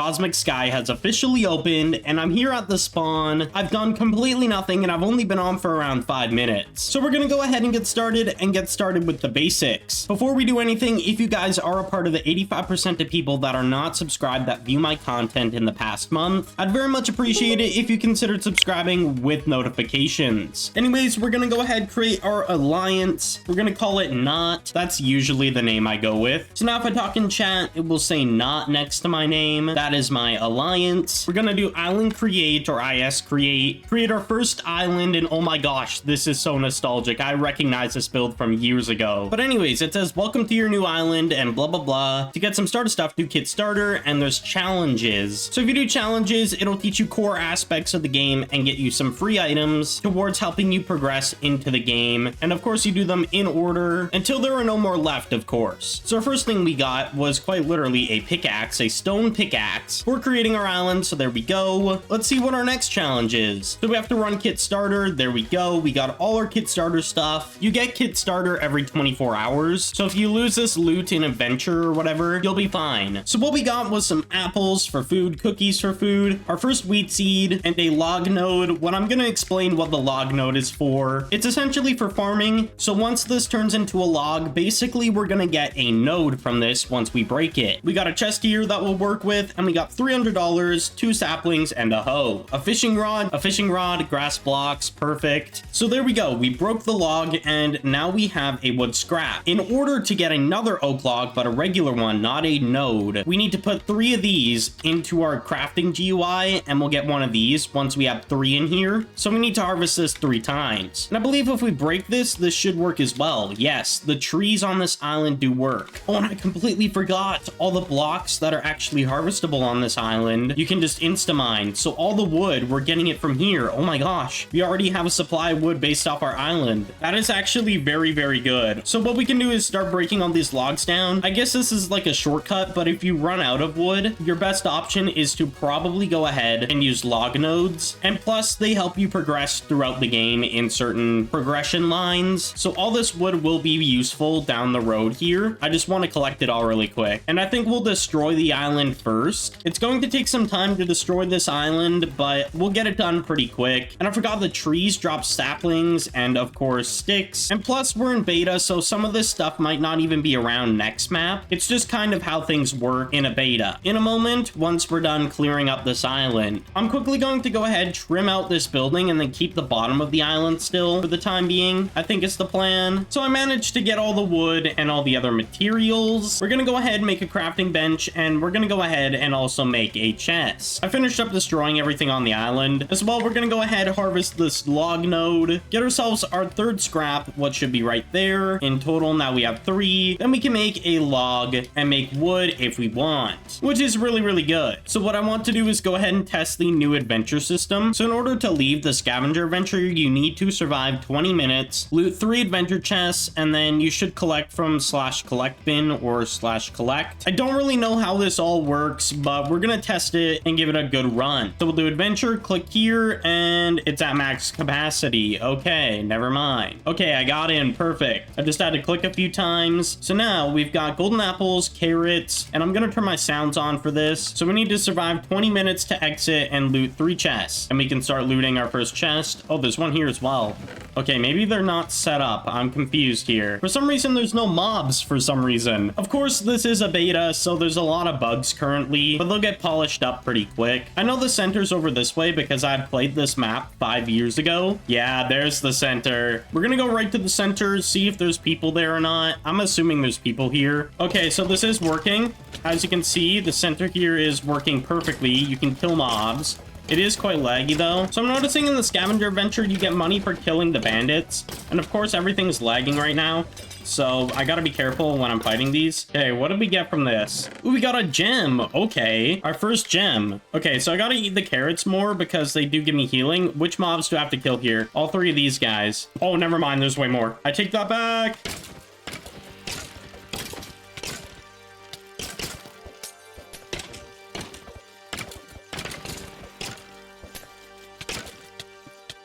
Cosmic Sky has officially opened, and I'm here at the spawn. I've done completely nothing, and I've only been on for around 5 minutes. So we're gonna go ahead and get started with the basics. Before we do anything, if you guys are a part of the 85% of people that are not subscribed that view my content in the past month, I'd very much appreciate it if you considered subscribing with notifications. Anyways, we're gonna go ahead, create our alliance. We're gonna call it Not. That's usually the name I go with. So now if I talk in chat, it will say Not next to my name. That is my alliance. We're gonna do island create or IS create our first island, and oh my gosh, this is so nostalgic. I recognize this build from years ago. But anyways, it says welcome to your new island and blah blah blah. To get some starter stuff, do kit starter, and there's challenges. So if you do challenges, it'll teach you core aspects of the game and get you some free items towards helping you progress into the game. And of course, you do them in order until there are no more left, of course. So our first thing we got was quite literally a pickaxe, a stone pickaxe. We're creating our island, so there we go. Let's see what our next challenge is. So we have to run kit starter. There we go. We got all our kit starter stuff. You get kit starter every 24 hours. So if you lose this loot in adventure or whatever, you'll be fine. So what we got was some apples for food, cookies for food, our first wheat seed, and a log node. What I'm going to explain what the log node is for. It's essentially for farming. So once this turns into a log, basically we're going to get a node from this once we break it. We got a chest here that we'll work with, and we got $300, 2 saplings, and a hoe. A fishing rod, grass blocks, perfect. So there we go. We broke the log, and now we have a wood scrap. In order to get another oak log, but a regular one, not a node, we need to put 3 of these into our crafting GUI, and we'll get one of these once we have 3 in here. So we need to harvest this 3 times. And I believe if we break this, this should work as well. Yes, the trees on this island do work. Oh, and I completely forgot all the blocks that are actually harvestable on this island. You can just insta-mine. So all the wood, we're getting it from here. Oh my gosh. We already have a supply of wood based off our island. That is actually very, very good. So what we can do is start breaking all these logs down. I guess this is like a shortcut, but if you run out of wood, your best option is to probably go ahead and use log nodes. And plus, they help you progress throughout the game in certain progression lines. So all this wood will be useful down the road here. I just want to collect it all really quick. And I think we'll destroy the island first. It's going to take some time to destroy this island, but we'll get it done pretty quick. And I forgot the trees drop saplings and of course sticks. And plus we're in beta, so some of this stuff might not even be around next map. It's just kind of how things work in a beta. In a moment, once we're done clearing up this island, I'm quickly going to go ahead, trim out this building, and then keep the bottom of the island still for the time being. I think it's the plan. So I managed to get all the wood and all the other materials. We're gonna go ahead and make a crafting bench, and we're gonna go ahead and also make a chest. I finished up destroying everything on the island. As well, we're gonna go ahead and harvest this log node, get ourselves our 3rd scrap, what should be right there. In total, now we have 3. Then we can make a log and make wood if we want, which is really, really good. So what I want to do is go ahead and test the new adventure system. So in order to leave the scavenger adventure, you need to survive 20 minutes, loot 3 adventure chests, and then you should collect from /collect bin or /collect. I don't really know how this all works, but we're gonna test it and give it a good run. So we'll do adventure, click here, and it's at max capacity. Okay, never mind. Okay, I got in, perfect. I just had to click a few times. So now we've got golden apples, carrots, and I'm gonna turn my sounds on for this. So we need to survive 20 minutes to exit and loot 3 chests, and we can start looting our first chest. Oh, there's one here as well. Okay, maybe they're not set up. I'm confused here. For some reason, there's no mobs for some reason. Of course, this is a beta, so there's a lot of bugs currently, but they'll get polished up pretty quick. I know the center's over this way because I played this map 5 years ago. Yeah, there's the center. We're gonna go right to the center, see if there's people there or not. I'm assuming there's people here. Okay, so this is working. As you can see, the center here is working perfectly. You can kill mobs. It is quite laggy though. So I'm noticing in the scavenger adventure, you get money for killing the bandits. And of course, everything's lagging right now. So I gotta be careful when I'm fighting these. Okay, what did we get from this? Ooh, we got a gem. Okay, our first gem. Okay, so I gotta eat the carrots more because they do give me healing. Which mobs do I have to kill here? All 3 of these guys. Oh, never mind. There's way more. I take that back.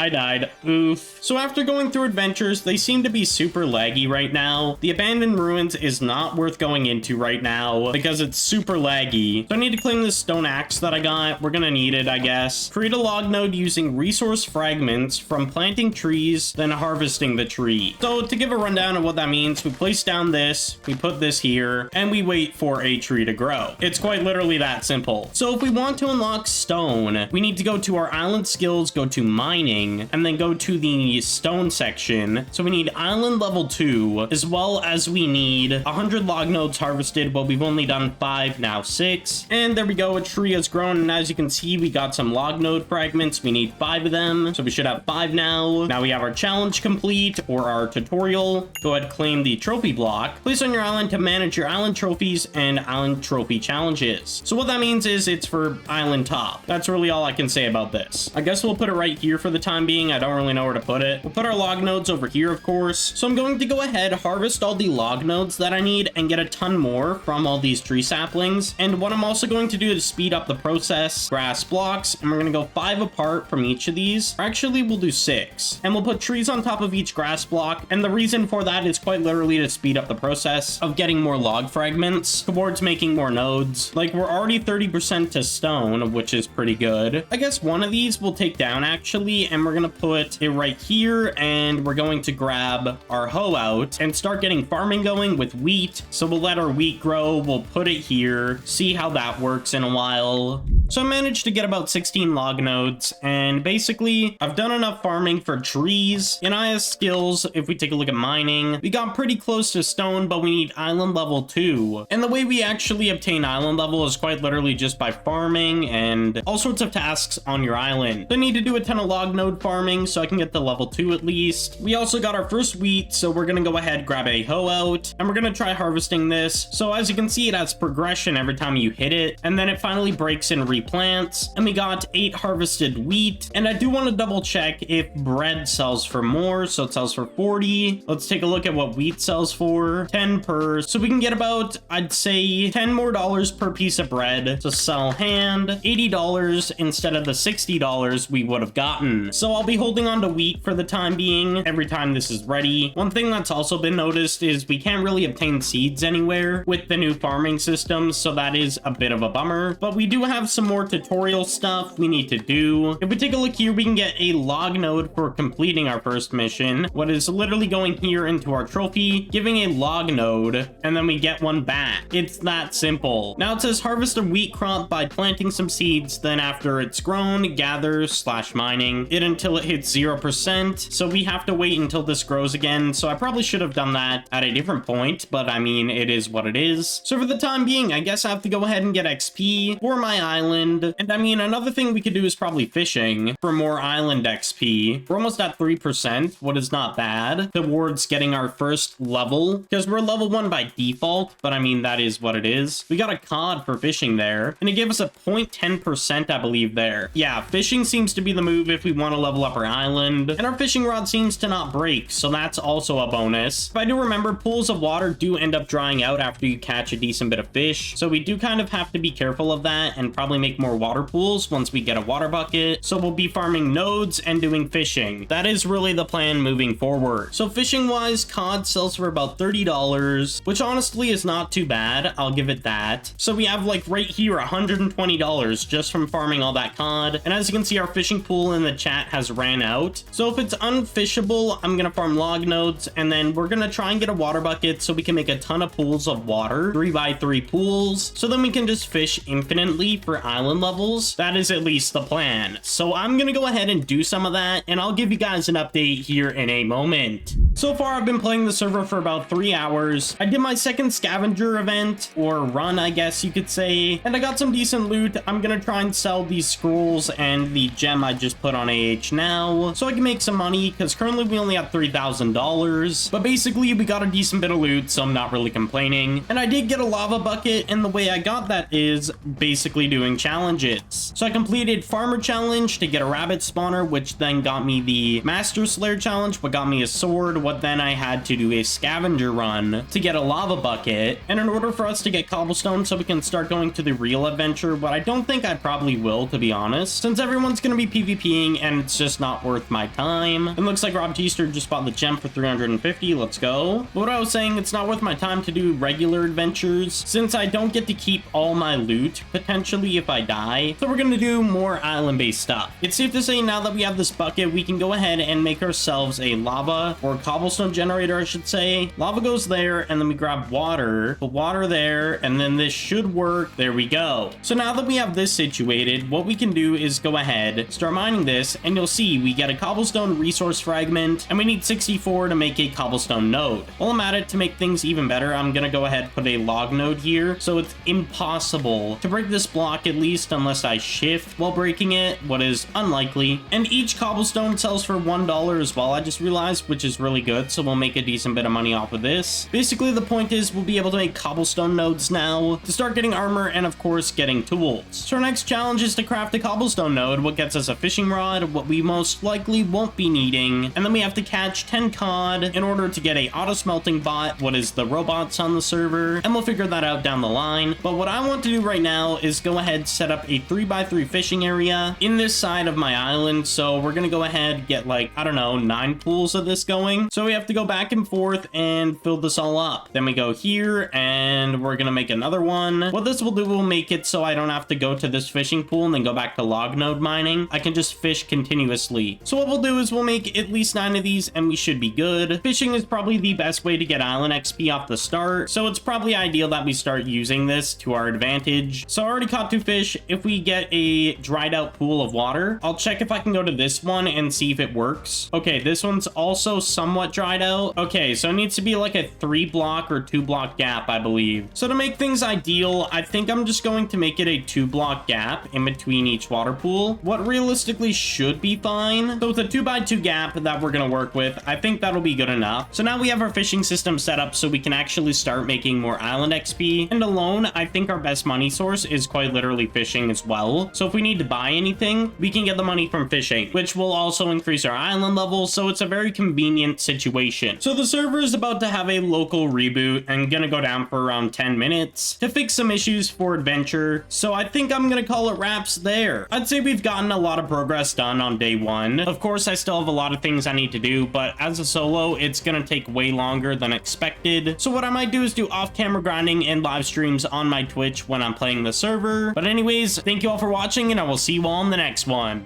I died. Oof. So after going through adventures, they seem to be super laggy right now. The abandoned ruins is not worth going into right now because it's super laggy. So I need to claim this stone axe that I got. We're gonna need it, I guess. Create a log node using resource fragments from planting trees, then harvesting the tree. So to give a rundown of what that means, we place down this, we put this here, and we wait for a tree to grow. It's quite literally that simple. So if we want to unlock stone, we need to go to our island skills, go to mining, and then go to the stone section. So we need island level 2, as well as we need 100 log nodes harvested, but we've only done 5, now 6. And there we go, a tree has grown, and as you can see, we got some log node fragments. We need 5 of them, so we should have 5 now. Now we have our challenge complete, or our tutorial. Go ahead, claim the trophy block. Place on your island to manage your island trophies and island trophy challenges. So what that means is it's for island top. That's really all I can say about this. I guess we'll put it right here for the time being. I don't really know where to put it. We'll put our log nodes over here, of course. So I'm going to go ahead, harvest all the log nodes that I need, and get a ton more from all these tree saplings. And what I'm also going to do to speed up the process, grass blocks, and we're going to go 5 apart from each of these. Or actually, we'll do 6. And we'll put trees on top of each grass block. And the reason for that is quite literally to speed up the process of getting more log fragments towards making more nodes. Like, we're already 30% to stone, which is pretty good. I guess one of these we'll take down actually, and we're gonna put it right here, and we're going to grab our hoe out and start getting farming going with wheat. So we'll let our wheat grow, we'll put it here, see how that works in a while. So I managed to get about 16 log nodes, and basically I've done enough farming for trees. In IS skills, if we take a look at mining, we got pretty close to stone, but we need island level 2. And the way we actually obtain island level is quite literally just by farming and all sorts of tasks on your island. So I need to do a ton of log node farming so I can get to level 2 at least. We also got our first wheat, so we're gonna go ahead, grab a hoe out, and we're gonna try harvesting this. So as you can see, it has progression every time you hit it, and then it finally breaks and replants, and we got 8 harvested wheat. And I do want to double check if bread sells for more, so it sells for 40. Let's take a look at what wheat sells for. 10 per, so we can get about, I'd say, 10 more dollars per piece of bread to sell hand, $80 instead of the $60 we would have gotten. So I'll be holding on to wheat for the time being every time this is ready. One thing that's also been noticed is we can't really obtain seeds anywhere with the new farming system, so that is a bit of a bummer, but we do have some more tutorial stuff we need to do. If we take a look here, we can get a log node for completing our first mission, what is literally going here into our trophy, giving a log node, and then we get one back. It's that simple. Now it says harvest a wheat crop by planting some seeds, then after it's grown, gather / mining it until it hits 0%. So we have to wait until this grows again. So I probably should have done that at a different point, but I mean, it is what it is. So for the time being, I guess I have to go ahead and get XP for my island. And I mean, another thing we could do is probably fishing for more island XP. We're almost at 3%, what is not bad, towards getting our first level, because we're level 1 by default, but I mean, that is what it is. We got a cod for fishing there, and it gave us a 0.10%, I believe, there. Yeah, fishing seems to be the move if we want to level up our island, and our fishing rod seems to not break, so that's also a bonus. If I do remember, pools of water do end up drying out after you catch a decent bit of fish, so we do kind of have to be careful of that and probably make more water pools once we get a water bucket. So we'll be farming nodes and doing fishing. That is really the plan moving forward. So fishing wise, cod sells for about $30, which honestly is not too bad, I'll give it that. So we have like right here $120 just from farming all that cod, and as you can see, our fishing pool in the chat has ran out. So if it's unfishable, I'm gonna farm log nodes, and then we're gonna try and get a water bucket so we can make a ton of pools of water, 3x3 pools, so then we can just fish infinitely for island levels. That is at least the plan. So I'm gonna go ahead and do some of that, and I'll give you guys an update here in a moment. So far, I've been playing the server for about 3 hours. I did my second scavenger event, or run, I guess you could say, and I got some decent loot. I'm gonna try and sell these scrolls and the gem I just put on AH now, so I can make some money, because currently we only have $3,000. But basically, we got a decent bit of loot, so I'm not really complaining. And I did get a lava bucket, and the way I got that is basically doing challenges. So I completed Farmer Challenge to get a rabbit spawner, which then got me the Master Slayer Challenge, what got me a sword, but then I had to do a scavenger run to get a lava bucket. And in order for us to get cobblestone so we can start going to the real adventure, what I don't think I probably will, to be honest, since everyone's going to be PvPing and it's just not worth my time. It looks like Rob Teaster just bought the gem for 350. Let's go. But what I was saying, it's not worth my time to do regular adventures since I don't get to keep all my loot potentially if I die. So we're going to do more island-based stuff. It's safe to say now that we have this bucket, we can go ahead and make ourselves a lava or cobblestone generator, I should say. Lava goes there, and then we grab water, put water there, and then this should work. There we go. So now that we have this situated, what we can do is go ahead, start mining this, and you'll see we get a cobblestone resource fragment, and we need 64 to make a cobblestone node. While I'm at it, to make things even better, I'm gonna go ahead and put a log node here, so it's impossible to break this block, at least unless I shift while breaking it, what is unlikely. And each cobblestone sells for $1 as well, I just realized, which is really good, so we'll make a decent bit of money off of this. Basically, the point is we'll be able to make cobblestone nodes now to start getting armor and, of course, getting tools. So our next challenge is to craft a cobblestone node, what gets us a fishing rod, what we most likely won't be needing, and then we have to catch 10 cod in order to get a auto smelting bot, what is the robots on the server, and we'll figure that out down the line. But what I want to do right now is go ahead, set up a 3x3 fishing area in this side of my island. So we're gonna go ahead, get like, I don't know, 9 pools of this going. So we have to go back and forth and fill this all up. Then we go here and we're gonna make another one. What this will do, will make it so I don't have to go to this fishing pool and then go back to log node mining. I can just fish continuously. So what we'll do is we'll make at least 9 of these and we should be good. Fishing is probably the best way to get island XP off the start. So it's probably ideal that we start using this to our advantage. So I already caught 2 fish. If we get a dried out pool of water, I'll check if I can go to this one and see if it works. Okay, this one's also somewhat dried out. Okay, so it needs to be like a 3 block or 2 block gap, I believe. So to make things ideal, I think I'm just going to make it a 2 block gap in between each water pool. What realistically should be fine. So with a 2x2 gap that we're gonna work with, I think that'll be good enough. So now we have our fishing system set up so we can actually start making more island XP. And alone, I think our best money source is quite literally fishing as well. So if we need to buy anything, we can get the money from fishing, which will also increase our island level. So it's a very convenient situation. So the server is about to have a local reboot and gonna go down for around 10 minutes to fix some issues for adventure. So I think I'm gonna call it wraps there. I'd say we've gotten a lot of progress done on day 1. Of course, I still have a lot of things I need to do, but as a solo, it's gonna take way longer than expected. So what I might do is do off-camera grinding and live streams on my Twitch when I'm playing the server. But anyways, thank you all for watching, and I will see you all in the next one.